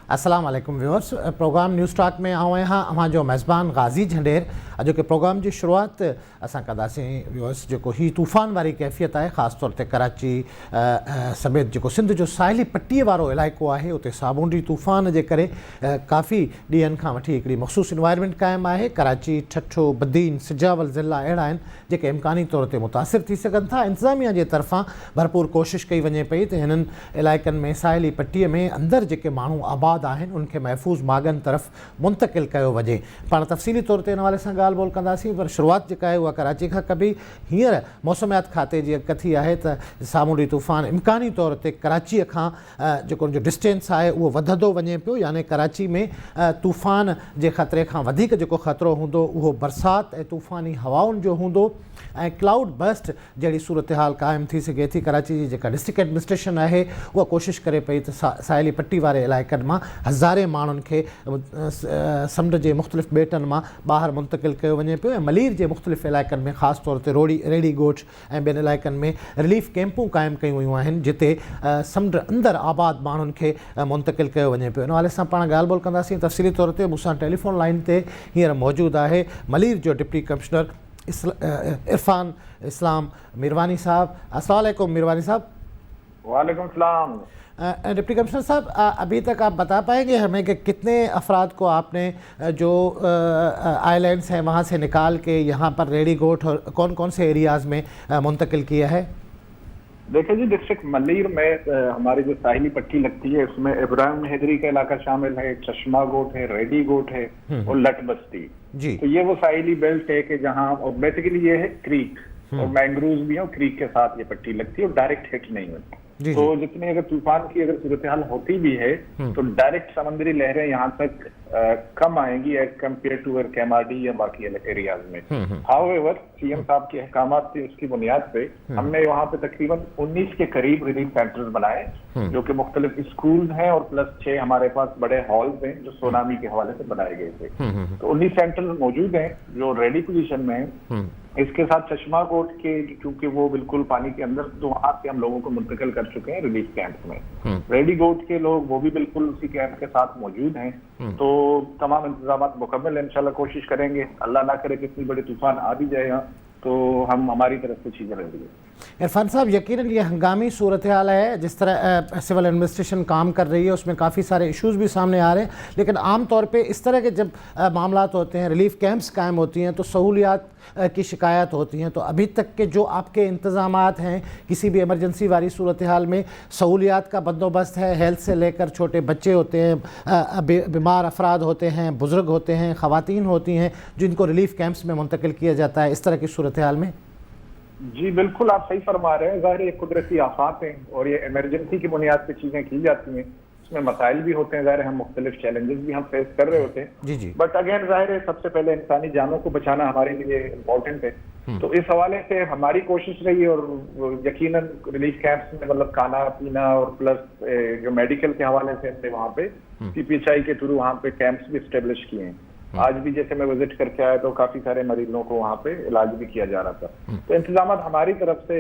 अस्सलाम वालेकुम viewers, programme news talk में आऊं आहियां अवां जो मेज़बान गाज़ी झंडेर। अॼोके प्रोग्राम जी शुरुआत असां कंदासीं व्यूअर्स जेको ही तूफ़ान वारी कैफ़ियत आहे, ख़ासि तौर ते कराची समेत जेको सिंध जो साहिली पट्टीअ वारो इलाइक़ो आहे उते सामूंडी तूफ़ान जे करे काफ़ी ॾींहंनि खां वठी हिकिड़ी मख़सूस इन्वायरमेंट क़ाइमु आहे। कराची, ठठो, बदीन, सिजावल ज़िला अहिड़ा आहिनि जेके इम्कानी तौर ते मुतासिर थी सघनि था। इंतिज़ामिया जे तरफ़ां भरपूर कोशिशि कई वञे पई त हिननि इलाइक़नि में साहिली पट्टीअ में अंदरि जेके माण्हू आबाद आहिनि उनखे महफ़ूज़ मागनि तरफ़ मुंतक़िल कयो वञे। पाण तफ़सीली तौर ते इन हवाले सां ॻाल्हि ॿोल कंदासीं, पर शुरूआत जेका आहे उहा कराची खां कबी। हींअर मौसमियात खाते जी कथी आहे त सामूंडी तूफ़ान इम्कानी तौर ते कराचीअ खां जेको उनजो डिस्टेंस आहे उहो वधंदो वञे पियो, यानी कराची में तूफ़ान जे ख़तरे खां वधीक जेको ख़तरो हूंदो उहो बरसाति ऐं तूफ़ानी हवाउनि जो हूंदो ऐं क्लाउड बस्ट जहिड़ी सूरत हाल क़ाइमु थी सघे थी। कराची जी जेका डिस्ट्रिक्ट एडमिनिस्ट्रेशन आहे उहा कोशिशि करे पई त साहिली पट्टी वारे इलाइक़नि मां हज़ारे माण्हुनि खे समुंड जे मुख़्तलिफ़ ॿेटनि मां ॿाहिरि मुंतक़िल कयो वञे पियो ऐं मलीर जे मुख़्तलिफ़ इलाइक़नि में ख़ासि तौर ते रेड़ी ॻोठ ऐं ॿियनि इलाइक़नि में रिलीफ कैंपूं क़ाइमु कयूं वयूं आहिनि जिते समुंड अंदरि आबाद माण्हुनि खे मुंतक़िल कयो वञे पियो। इन हवाले सां पाण ॻाल्हि ॿोल कंदासीं। तफ़सीली तौर ते मूंसां टेलीफोन लाइन ते हींअर मौजूदु आहे मलीर जो डिप्टी कमिश्नर इरफान इस्लाम मीरवानी साहब। अस्सलाम वालेकुम मीरवानी साहब। वालेकुम सलाम। डिप्टी कमिश्नर साहब, अभी तक आप बता पाएंगे हमें कि कितने अफराद को आपने जो आइलैंड्स हैं वहाँ से निकाल के यहाँ पर रेडी गोट और कौन कौन से एरियाज़ में मुंतकिल किया है? देखिए जी, डिस्ट्रिक्ट मलीर में हमारी जो साहिली पट्टी लगती है उसमें इब्राहिम हैदरी का इलाका शामिल है, चश्मा गोट है, रेडी गोट है और लट बस्ती जी। तो ये वो साहिली बेल्ट है कि जहाँ बेसिकली ये है क्रीक और मैंग्रोव भी है, क्रीक के साथ ये पट्टी लगती है और डायरेक्ट हिट नहीं होती। तो जितनी अगर तूफान की अगर सूरत हाल होती भी है तो डायरेक्ट समुद्री लहरें यहाँ तक कम आएंगी एज कम्पेयर टू KMRD या बाकी एरियाज में। हाउएवर सीएम साहब के अहकामात थे, उसकी बुनियाद पे हमने वहाँ पे तकरीबन 19 के करीब रिलीफ सेंटर्स बनाए जो कि मुख्तलिफ स्कूल हैं और प्लस 6 हमारे पास बड़े हॉल्स हैं जो सुनामी के हवाले से बनाए गए थे। तो 19 सेंटर्स मौजूद हैं जो रेडी पोजीशन में हैं। इसके साथ चश्मा कोट के क्योंकि वो बिल्कुल पानी के अंदर, तो वहां से हम लोगों को मुंतकिल कर चुके हैं रिलीफ कैंप में। रेडी गोट के लोग वो भी बिल्कुल उसी कैंप के साथ मौजूद हैं। तो तमाम इंतजाम मुकम्मल इंशाल्लाह कोशिश करेंगे, अल्लाह ना करे कितनी बड़ी तूफान आ भी जाए तो हम हमारी तरफ से चीज़ें रहेंगी। इरफान साहब, यकीनन ये हंगामी सूरत हाल है, जिस तरह सिविल एडमिनिस्ट्रेशन काम कर रही है उसमें काफ़ी सारे इश्यूज़ भी सामने आ रहे हैं, लेकिन आम तौर पे इस तरह के जब मामलात होते हैं, रिलीफ कैंप्स कायम होती हैं तो सहूलियात की शिकायत होती हैं। तो अभी तक के जो आपके इंतज़ामात हैं किसी भी इमरजेंसी वाली सूरत हाल में, सहूलियात का बंदोबस्त है? हेल्थ से लेकर छोटे बच्चे होते हैं, बीमार अफराद होते हैं, बुज़ुर्ग होते हैं, ख़वातीन होती हैं जिनको रिलीफ कैंप्स में मुंतकिल किया जाता है, इस तरह की सूरत हाल में? जी बिल्कुल, आप सही फरमा रहे हैं। ज़ाहिर ये कुदरती आफात हैं और ये इमरजेंसी की बुनियाद पे चीज़ें की जाती हैं, उसमें मसाइल भी होते हैं, ज़ाहिर हम मुख्तलिफ चैलेंजेस भी हम फेस कर रहे होते हैं। बट अगेन ज़ाहिर है सबसे पहले इंसानी जानों को बचाना हमारे लिए इम्पोर्टेंट है। तो इस हवाले से हमारी कोशिश रही और यकीनन रिलीफ कैंप्स में मतलब खाना पीना और प्लस जो मेडिकल के हवाले से हमने वहाँ पे CPHI के थ्रू वहाँ पे कैंप्स भी स्टेब्लिश किए हैं। आज भी जैसे मैं विजिट करके आया तो काफी सारे मरीजों को वहाँ पे इलाज भी किया जा रहा था। तो इंतजाम हमारी तरफ से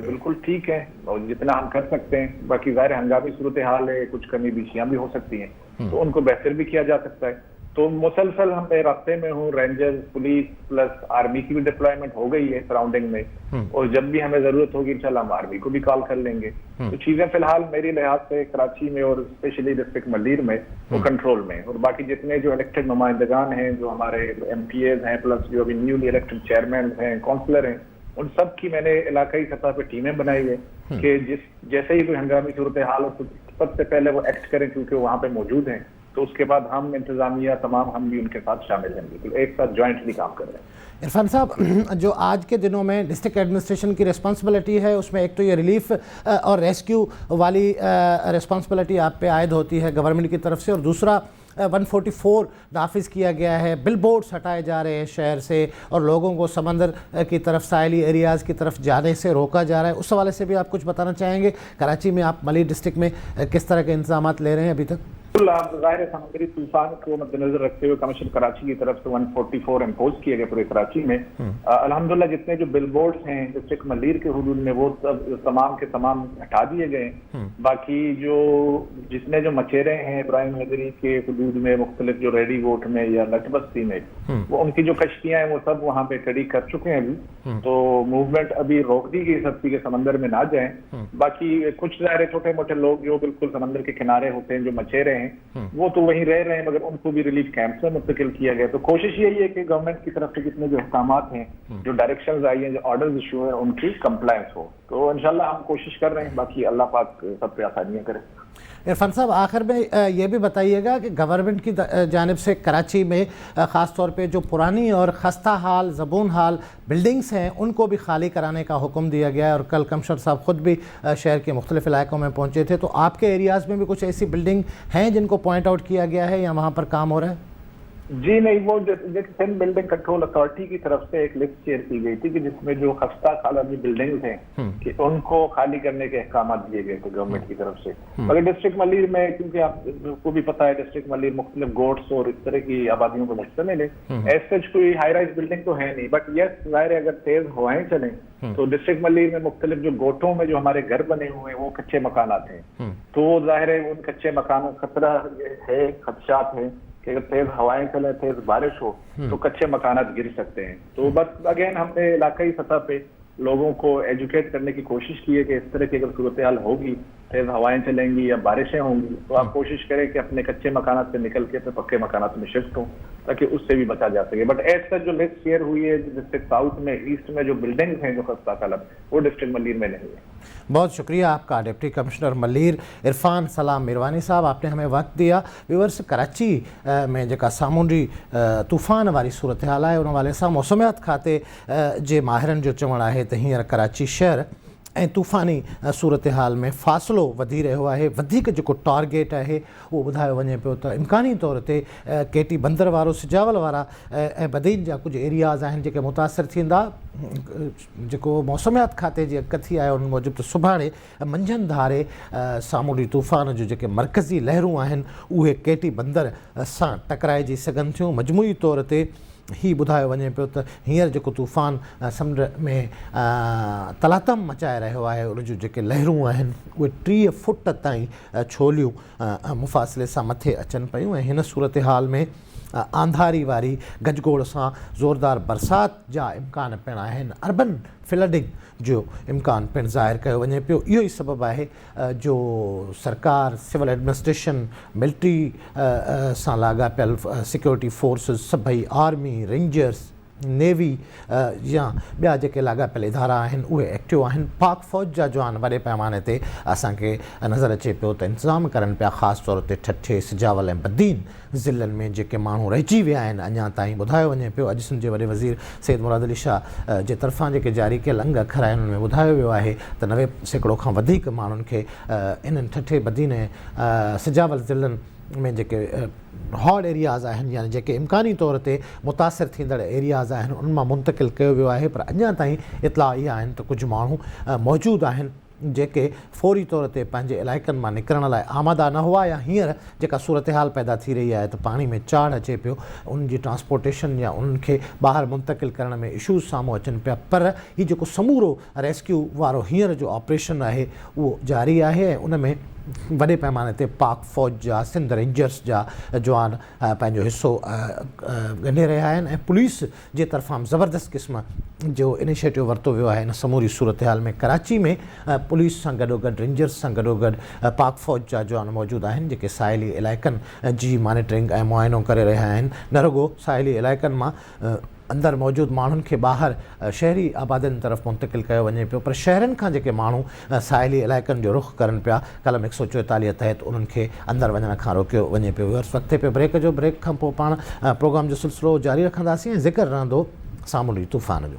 बिल्कुल ठीक है और जितना हम कर सकते हैं। बाकी ज़ाहिर हंगामी सूरत हाल है, कुछ कमी बेशियां भी हो सकती हैं तो उनको बेहतर भी किया जा सकता है। तो मुसलसल हम रास्ते में हूँ, रेंजर्स, पुलिस प्लस आर्मी की भी डिप्लॉयमेंट हो गई है सराउंडिंग में और जब भी हमें जरूरत होगी इंशाल्लाह हम आर्मी को भी कॉल कर लेंगे। तो चीजें फिलहाल मेरी लिहाज से कराची में और स्पेशली डिस्ट्रिक्ट मलीर में वो कंट्रोल में, और बाकी जितने जो इलेक्टेड नुमाइंदगान हैं, जो हमारे MPAs हैं, प्लस जो अभी न्यूली इलेक्टेड चेयरमैन हैं, काउंसलर हैं, उन सब की मैंने इलाकाई सतह पर टीमें बनाई है कि जैसे ही कोई हंगामी सूरत हाल हो तो सबसे पहले वो एक्ट करें क्योंकि वो वहाँ पे मौजूद हैं। तो उसके बाद हम इंतजामिया तमाम हम भी उनके साथ शामिल हैं, बिल्कुल एक साथ जॉइंटली काम कर रहे हैं। इरफान साहब, जो आज के दिनों में डिस्ट्रिक्ट एडमिनिस्ट्रेशन की रिस्पांसिबिलिटी है उसमें एक तो ये रिलीफ और रेस्क्यू वाली रिस्पांसिबिलिटी आप पे आयद होती है गवर्नमेंट की तरफ से, और दूसरा 144 नाफिज किया गया है, बिल बोर्ड्स हटाए जा रहे हैं शहर से और लोगों को समंदर की तरफ, साहिली एरियाज़ की तरफ जाने से रोका जा रहा है। उस हवाले से भी आप कुछ बताना चाहेंगे? कराची में आप मलीर डिस्ट्रिक्ट में किस तरह के इंतजाम ले रहे हैं अभी तक? بالکل آپ ظاہر سمندری طوفان کو مد نظر رکھتے ہوئے کمیشن کراچی کی طرف سے 144 امپوز کیے گئے پورے کراچی میں. الحمدللہ جتنے جو بل بورڈز ہیں ڈسٹرکٹ ملیر کے حدود میں وہ تمام کے تمام ہٹا دیے گئے. باقی جو جتنے جو مچیرے ہیں ابراہیم حیدری کے حدود میں مختلف جو ریڈی ووٹ میں یا لٹ بستی میں وہ ان کی جو کشتیاں ہیں وہ سب وہاں پہ کھڑی کر چکے ہیں ابھی. تو موومنٹ ابھی روک دی گئی سب کے سمندر میں نہ جائیں. باقی کچھ ظاہر چھوٹے موٹے لوگ جو بالکل سمندر کے کنارے ہوتے ہیں جو مچیرے ہیں وہ تو وہیں رہ رہے ہیں مگر ان کو بھی ریلیف کیمپس میں منتقل کیا گیا. تو کوشش یہی ہے کہ گورنمنٹ کی طرف سے جتنے جو احکامات ہیں جو ڈائریکشنز آئی ہیں جو آرڈرز ایشو ہیں ان کی کمپلائنس ہو. تو انشاءاللہ ہم کوشش کر رہے ہیں. باقی اللہ پاک سب پہ آسانیاں کرے. عرفان صاحب آخر میں یہ بھی بتائیے گا کہ گورنمنٹ کی جانب سے کراچی میں خاص طور پہ جو پرانی اور خستہ حال زبون حال بلڈنگز ہیں ان کو بھی خالی کرانے کا حکم دیا گیا ہے اور کل کمشنر صاحب خود بھی شہر کے مختلف علاقوں میں پہنچے تھے. تو آپ کے ایریاز میں بھی کچھ ایسی بلڈنگ ہیں جن کو پوائنٹ آؤٹ کیا گیا ہے یا وہاں پر کام ہو رہا ہے؟ جی نہیں, وہ سندھ بلڈنگ کنٹرول اتھارٹی کی طرف سے ایک لسٹ شیئر کی گئی تھی کہ جس میں جو خستہ حالت بلڈنگز ہیں کہ ان کو خالی کرنے کے احکامات دیے گئے تھے گورنمنٹ کی طرف سے. مگر ڈسٹرکٹ ملیر میں کیونکہ آپ کو بھی پتا ہے ڈسٹرکٹ ملیر مختلف گوٹس اور اس طرح کی آبادیوں پر مشتمل ہے. ایز سچ کوئی ہائی رائز بلڈنگ تو ہے نہیں, بٹ یس ظاہر ہے اگر تیز ہوائیں چلیں تو ڈسٹرکٹ ملیر میں مختلف جو گوٹوں میں جو ہمارے گھر بنے ہوئے ہیں وہ کچے مکانات ہیں. تو ظاہر ہے ان کچے مکانوں خطرہ ہے, خدشات ہیں کہ اگر تیز ہوائیں چلیں تیز بارش ہو تو کچے مکانات گر سکتے ہیں. تو بس اگین ہم نے علاقائی سطح پہ لوگوں کو ایجوکیٹ کرنے کی کوشش کی ہے کہ اس طرح کی اگر صورتحال ہوگی, تیز ہوائیں چلیں گی یا بارشیں ہوں گی تو آپ کوشش کریں کہ اپنے کچے مکانات سے نکل کے پھر پکے مکانات میں شفٹ ہوں تاکہ اس سے بھی بچا جا سکے. بٹ ایز سچ جو لسٹ شیئر ہوئی ہے ڈسٹرکٹ ساؤتھ میں ایسٹ میں جو بلڈنگز ہیں جو خستہ حالت وہ ڈسٹرکٹ ملیر میں نہیں ہے. بہت شکریہ آپ کا ڈپٹی کمشنر ملیر عرفان سلام میروانی صاحب, آپ نے ہمیں وقت دیا. ویورس کراچی میں جکا سامونڈی طوفان वारी सूरत-हाल आहे उन हवाले सां मौसमियात खाते जे माहिरनि जो चवणु आहे त हींअर कराची शहर ऐं तूफ़ानी सूरत-हाल में फ़ासिलो वधी रहियो आहे. वधीक जेको टारगेट आहे उहो ॿुधायो वञे पियो त इम्कानी तौर ते केटी बंदर वारो सिजावल वारा ऐं बदीन जा कुझु एरियाज़ आहिनि जेके मुतासिर थींदा. जेको मौसमियात खाते जी कथी आहे उन मूजिबि त सुभाणे मंझंदि धारे सामूंडी तूफ़ान जो जेके मरकज़ी लहरूं आहिनि उहे केटी बंदर सां टकराइजी सघनि थियूं. मजमूई तौर ते ही ॿुधायो वञे पियो त हींअर जेको तूफ़ान समुंड में तलातम मचाए रहियो आहे उन जूं जेके लहरूं आहिनि उहे 30 फुट ताईं छोलियूं मुफ़ासिले सां मथे अचनि पियूं. ऐं हिन सूरत हाल में आंधारी वारी गजगोड़ सां ज़ोरदार बरसात जा इम्कान पिणु आहिनि. अर्बन फ्लडिंग जो इम्कान पिणु ज़ाहिर कयो वञे पियो. इहो ई सबबु आहे जो सरकार सिविल एडमिनिस्ट्रेशन मिलिट्री सां लाॻापियल सिक्योरिटी फोर्सिस सभई आर्मी रेंजर्स नेवी या ॿिया जेके लाॻापियल इदारा आहिनि उहे एक्टिव आहिनि. पाक फ़ौज जा जवान वॾे पैमाने ते असांखे नज़र अचे पियो त इंतज़ाम करनि पिया ख़ासि तौर ते ठठे सिजावल ऐं बदीन ज़िलनि में जेके माण्हू रहिजी विया आहिनि अञा ताईं. ॿुधायो वञे पियो अॼु सिंध जे वॾे वज़ीर सैयद मुराद अली शाह जे तरफ़ां जेके जारी कयल अंग अखर आहिनि उन में ॿुधायो वियो आहे त 90% खां वधीक माण्हुनि खे इन्हनि ठठे बदीन ऐं सिजावल ज़िलनि में जेके हॉट एरियाज़ आहिनि यानी जेके इम्कानी तौर ते मुतासिर थींदड़ एरियाज़ आहिनि उन मां मुंतक़िल कयो वियो आहे. पर अञा ताईं इतला इहा आहिनि त कुझु माण्हू मौजूदु आहिनि जेके फौरी तौर ते पंहिंजे इलाइक़नि मां निकिरण लाइ आमादा न हुआ या हींअर जेका सूरत हाल पैदा थी रही आहे त पाणी में चाढ़ अचे पियो उन जी ट्रांसपोर्टेशन या उन्हनि खे ॿाहिरि मुंतक़िल करण में इशूज़ साम्हूं अचनि पिया. पर हीउ जेको समूरो रेस्क्यू वारो हींअर जो ऑपरेशन आहे उहो जारी आहे ऐं उन में वॾे पैमाने ते पाक फ़ौज जा सिंध रेंजर्स जा जवान पंहिंजो हिसो ॻंढे रहिया आहिनि. ऐं पुलिस जे तरफ़ां ज़बरदस्त क़िस्म जो इनिशिएटिव वरितो वियो आहे इन समूरी सूरत हाल में. कराची में पुलिस सां गॾोगॾु रेंजर्स सां गॾोगॾु पाक फ़ौज जा जवान मौजूदु आहिनि जेके साहिली इलाइक़नि जी मॉनिटरिंग ऐं मुआइनो करे रहिया आहिनि. न रुगो साहिली इलाइक़नि मां अंदरि मौजूदु माण्हुनि खे ॿाहिरि शहरी आबादियुनि तरफ़ मुंतक़िल कयो वञे पियो. पर शहरनि खां जेके माण्हू साहिली इलाइक़नि जो रुख़ करनि पिया कलम 144 तहत उन्हनि खे अंदरि वञण खां रोकियो वञे पियो. वक़्ते पे ब्रेक जो. ब्रेक खां पोइ पाण प्रोग्राम जो सिलसिलो जारी रखंदासीं ऐं ज़िक्र रहंदो सामूंडी तूफ़ान जो.